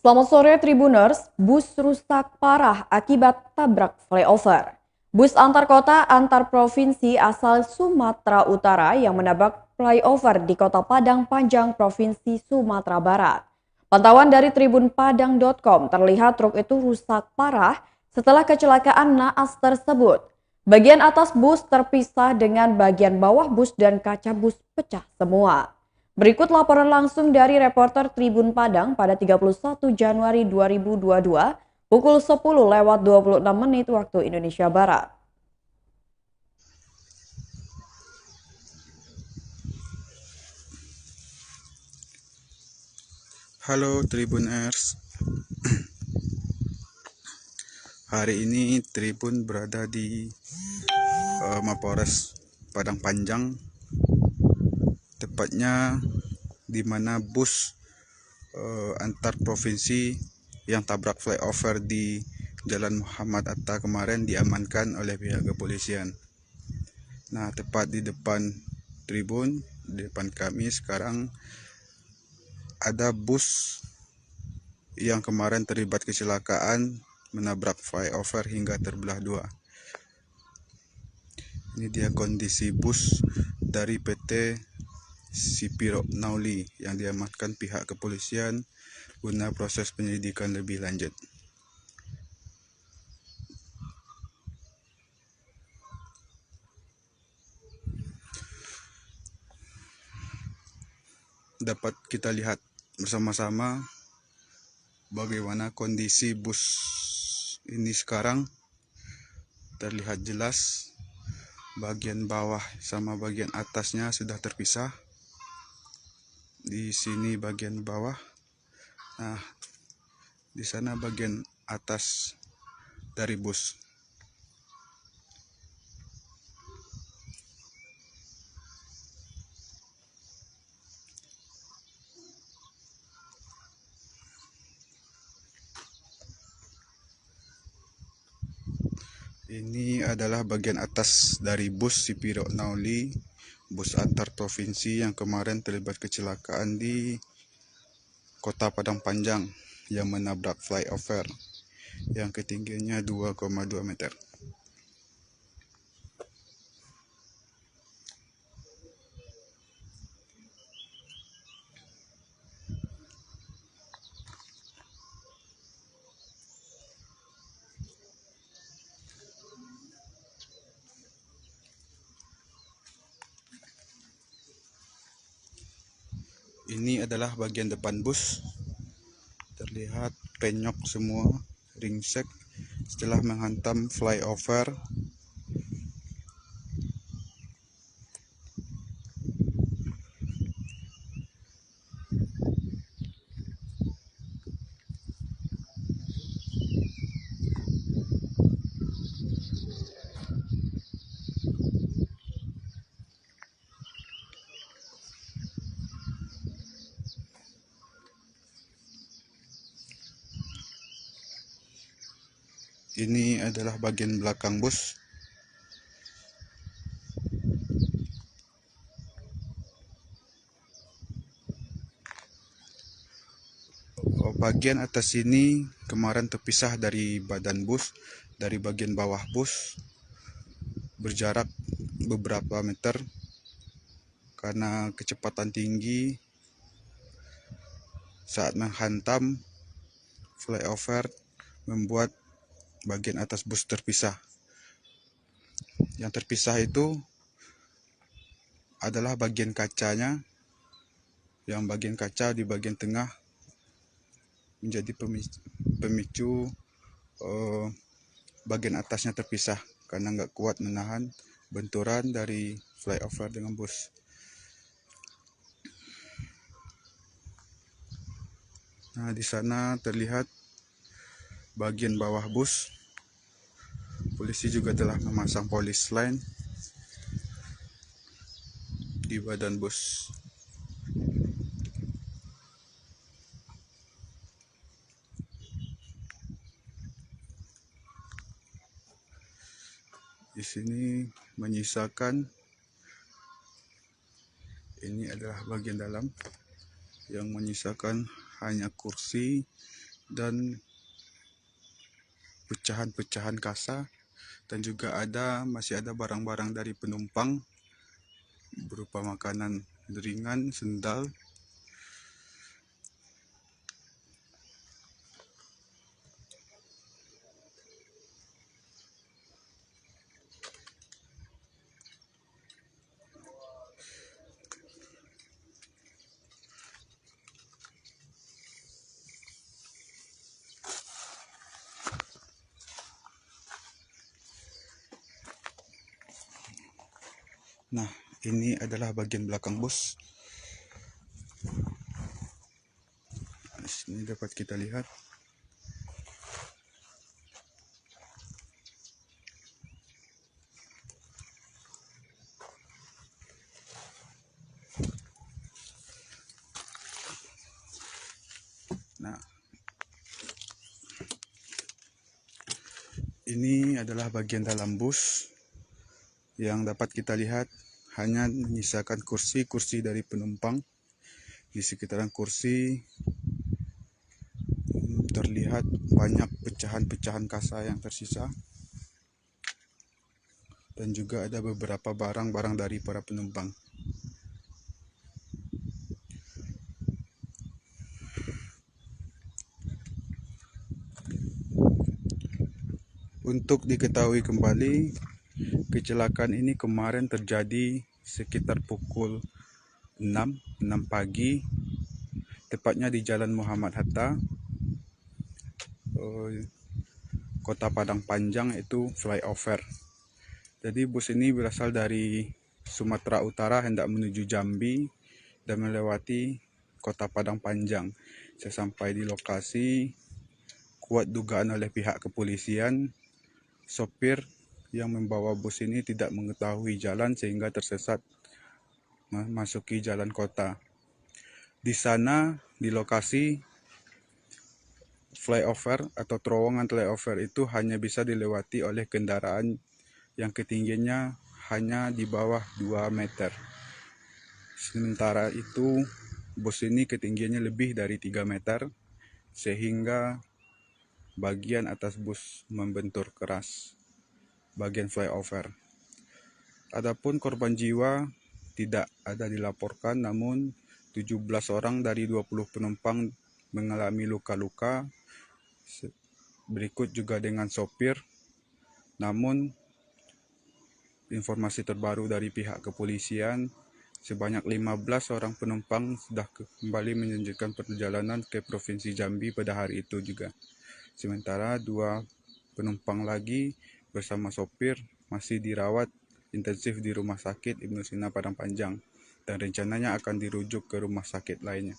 Selamat sore Tribuners, bus rusak parah akibat tabrak flyover. Bus antar kota antar provinsi asal Sumatera Utara yang menabrak flyover di Kota Padang Panjang, Provinsi Sumatera Barat. Pantauan dari tribunpadang.com terlihat truk itu rusak parah setelah kecelakaan naas tersebut. Bagian atas bus terpisah dengan bagian bawah bus dan kaca bus pecah semua. Berikut laporan langsung dari reporter Tribun Padang pada 31 Januari 2022 pukul 10:26 waktu Indonesia Barat. Halo Tribuners, hari ini Tribun berada di Mapores Padang Panjang, tepatnya di mana bus antar provinsi yang tabrak flyover di Jalan Muhammad Atta kemarin diamankan oleh pihak kepolisian. Nah, tepat di depan Tribun, di depan kami sekarang ada bus yang kemarin terlibat kecelakaan menabrak flyover hingga terbelah dua. Ini dia kondisi bus dari PT Sipiro Nauli yang diamankan pihak kepolisian guna proses penyelidikan lebih lanjut. Dapat kita lihat bersama-sama bagaimana kondisi bus ini sekarang. Terlihat jelas bagian bawah sama bagian atasnya sudah terpisah. Di sini bagian bawah. Nah, di sana bagian atas dari bus. Ini adalah bagian atas dari bus Sipiro Nauli, bus antar provinsi yang kemarin terlibat kecelakaan di Kota Padang Panjang yang menabrak flyover yang ketinggiannya 2,2 meter. Ini adalah bagian depan bus. Terlihat penyok semua, ringsek setelah menghantam flyover. Ini adalah bagian belakang bus. Bagian atas ini kemarin terpisah dari badan bus, dari bagian bawah bus, berjarak beberapa meter karena kecepatan tinggi saat menghantam flyover membuat bagian atas bus terpisah. Yang terpisah itu adalah bagian kacanya, yang bagian kaca di bagian tengah menjadi pemicu bagian atasnya terpisah karena nggak kuat menahan benturan dari flyover dengan bus. Nah, di sana terlihat bagian bawah bus. Polisi juga telah memasang polis line di badan bus. Di sini menyisakan, ini adalah bagian dalam yang menyisakan hanya kursi dan pecahan-pecahan kasa, dan juga masih ada barang-barang dari penumpang berupa makanan ringan, sendal. Nah, ini adalah bagian belakang bus. Di sini dapat kita lihat. Nah, ini adalah bagian dalam bus yang dapat kita lihat hanya menyisakan kursi-kursi dari penumpang. Di sekitaran kursi terlihat banyak pecahan-pecahan kasa yang tersisa, dan juga ada beberapa barang-barang dari para penumpang. Untuk diketahui kembali, kecelakaan ini kemarin terjadi sekitar pukul 6 pagi, tepatnya di Jalan Muhammad Hatta, Kota Padang Panjang, itu flyover. Jadi bus ini berasal dari Sumatera Utara hendak menuju Jambi dan melewati Kota Padang Panjang. Sesampai di lokasi, kuat dugaan oleh pihak kepolisian, sopir yang membawa bus ini tidak mengetahui jalan sehingga tersesat memasuki jalan kota. Di sana, di lokasi flyover atau terowongan flyover itu hanya bisa dilewati oleh kendaraan yang ketinggiannya hanya di bawah 2 meter. Sementara itu, bus ini ketinggiannya lebih dari 3 meter, sehingga bagian atas bus membentur keras bagian flyover. Adapun korban jiwa tidak ada dilaporkan, namun 17 orang dari 20 penumpang mengalami luka-luka. Berikut juga dengan sopir. Namun informasi terbaru dari pihak kepolisian, sebanyak 15 orang penumpang sudah kembali melanjutkan perjalanan ke Provinsi Jambi pada hari itu juga. Sementara 2 penumpang lagi bersama sopir masih dirawat intensif di Rumah Sakit Ibnu Sina Padang Panjang, dan rencananya akan dirujuk ke rumah sakit lainnya.